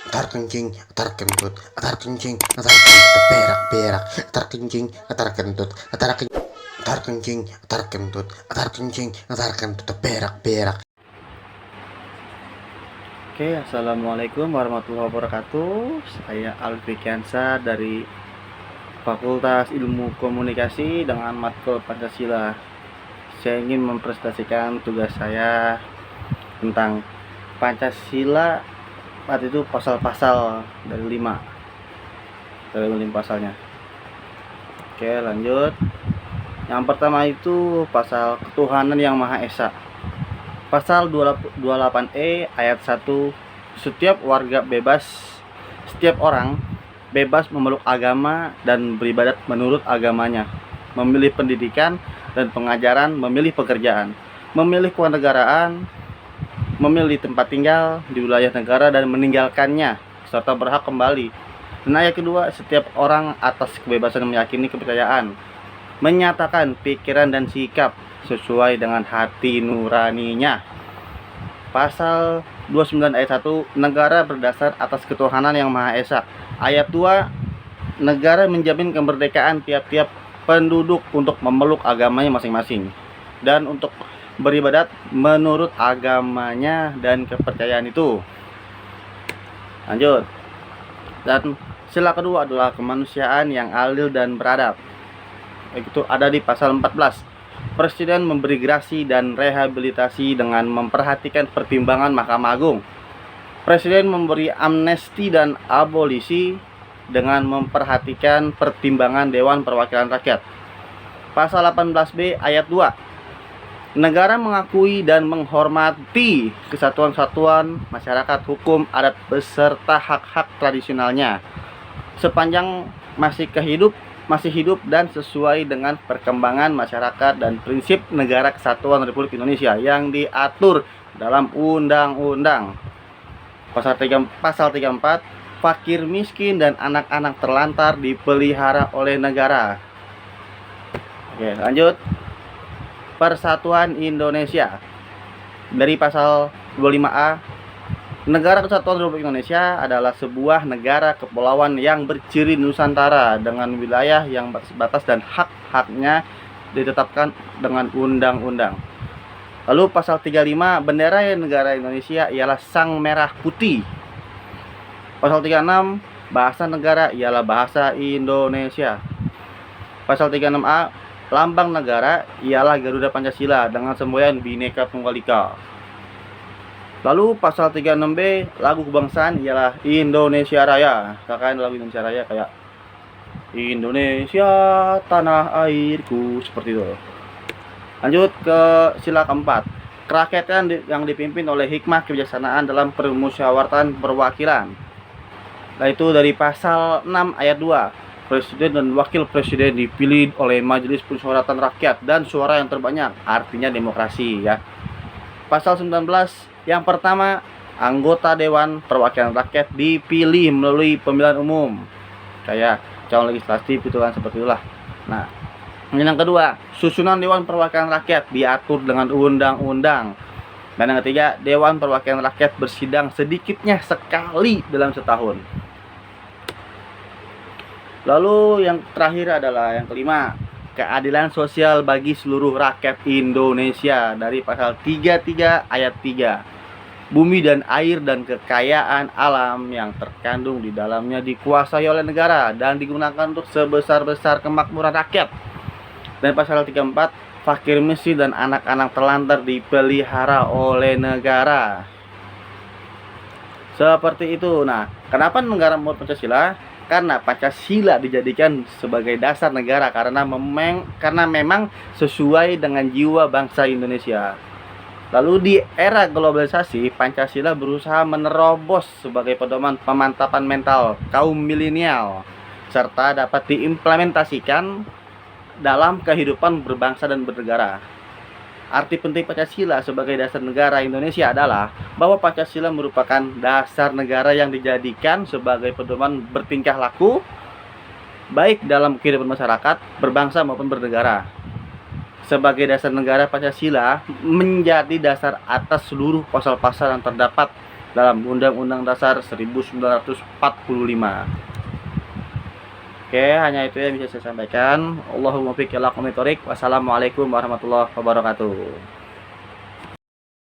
Atar kencing, atar kentut, atar kencing, atar kentut, berak berak, atar kencing, atar kentut, atar kencing, atar kencing, atar kentut, atar kencing, atar kentut, berak berak. Oke, assalamualaikum warahmatullahi wabarakatuh. Saya Alfikiansa dari Fakultas Ilmu Komunikasi dengan matkul Pancasila. Saya ingin mempresentasikan tugas saya tentang Pancasila. Pada itu pasal-pasal dari 5 pasalnya. Oke, lanjut. Yang pertama itu pasal ketuhanan yang Maha Esa. Pasal 28E ayat 1, setiap orang bebas memeluk agama dan beribadat menurut agamanya, memilih pendidikan dan pengajaran, memilih pekerjaan, memilih kewarganegaraan, memilih tempat tinggal di wilayah negara dan meninggalkannya, serta berhak kembali. Dan ayat kedua, setiap orang atas kebebasan meyakini kepercayaan, menyatakan pikiran dan sikap sesuai dengan hati nuraninya. Pasal 29 ayat 1, negara berdasar atas ketuhanan yang Maha Esa. Ayat 2, negara menjamin kemerdekaan tiap-tiap penduduk untuk memeluk agamanya masing-masing dan untuk beribadat menurut agamanya dan kepercayaan itu. Lanjut. Dan sila kedua adalah kemanusiaan yang adil dan beradab. Itu ada di pasal 14. Presiden memberi grasi dan rehabilitasi dengan memperhatikan pertimbangan Mahkamah Agung. Presiden memberi amnesti dan abolisi dengan memperhatikan pertimbangan Dewan Perwakilan Rakyat. Pasal 18B ayat 2. Negara mengakui dan menghormati kesatuan-kesatuan masyarakat hukum adat beserta hak-hak tradisionalnya sepanjang masih hidup dan sesuai dengan perkembangan masyarakat dan prinsip negara kesatuan Republik Indonesia yang diatur dalam undang-undang. Pasal 34, fakir miskin dan anak-anak terlantar dipelihara oleh negara. Oke, lanjut. Persatuan Indonesia. Dari pasal 25A, Negara Kesatuan Republik Indonesia adalah sebuah negara kepulauan yang berciri Nusantara dengan wilayah yang batas dan hak-haknya ditetapkan dengan undang-undang. Lalu pasal 35, bendera negara Indonesia ialah sang merah putih. Pasal 36, bahasa negara ialah bahasa Indonesia. Pasal 36A, lambang negara ialah Garuda Pancasila dengan semboyan Bhinneka Tunggal Ika. Lalu pasal 36B, lagu kebangsaan ialah Indonesia Raya. Misalkan lagu Indonesia Raya kayak Indonesia tanah airku, seperti itu. Lanjut ke sila keempat, kerakyatan yang dipimpin oleh hikmah kebijaksanaan dalam permusyawaratan perwakilan. Nah, itu dari pasal 6 ayat 2. Presiden dan wakil presiden dipilih oleh Majelis Permusyawaratan Rakyat dan suara yang terbanyak, artinya demokrasi ya. Pasal 19, yang pertama, anggota Dewan Perwakilan Rakyat dipilih melalui pemilihan umum, kayak calon legislatif itu kan, seperti itulah. Nah, yang kedua, susunan Dewan Perwakilan Rakyat diatur dengan undang-undang. Dan yang ketiga, Dewan Perwakilan Rakyat bersidang sedikitnya sekali dalam setahun. Lalu yang terakhir adalah yang kelima, keadilan sosial bagi seluruh rakyat Indonesia dari pasal 33 ayat 3. Bumi dan air dan kekayaan alam yang terkandung di dalamnya dikuasai oleh negara dan digunakan untuk sebesar-besar kemakmuran rakyat. Dan pasal 34, fakir miskin dan anak-anak terlantar dipelihara oleh negara. Seperti itu. Nah, kenapa negara membuat Pancasila? Karena Pancasila dijadikan sebagai dasar negara karena memang sesuai dengan jiwa bangsa Indonesia. Lalu di era globalisasi, Pancasila berusaha menerobos sebagai pedoman pemantapan mental kaum milenial serta dapat diimplementasikan dalam kehidupan berbangsa dan bernegara. Arti penting Pancasila sebagai dasar negara Indonesia adalah bahwa Pancasila merupakan dasar negara yang dijadikan sebagai pedoman bertingkah laku baik dalam kehidupan masyarakat, berbangsa maupun bernegara. Sebagai dasar negara, Pancasila menjadi dasar atas seluruh pasal-pasal yang terdapat dalam Undang-Undang Dasar 1945. Oke, hanya itu yang bisa saya sampaikan. Allahumma fiq ila aqwamit thoriq. Wassalamualaikum warahmatullahi wabarakatuh.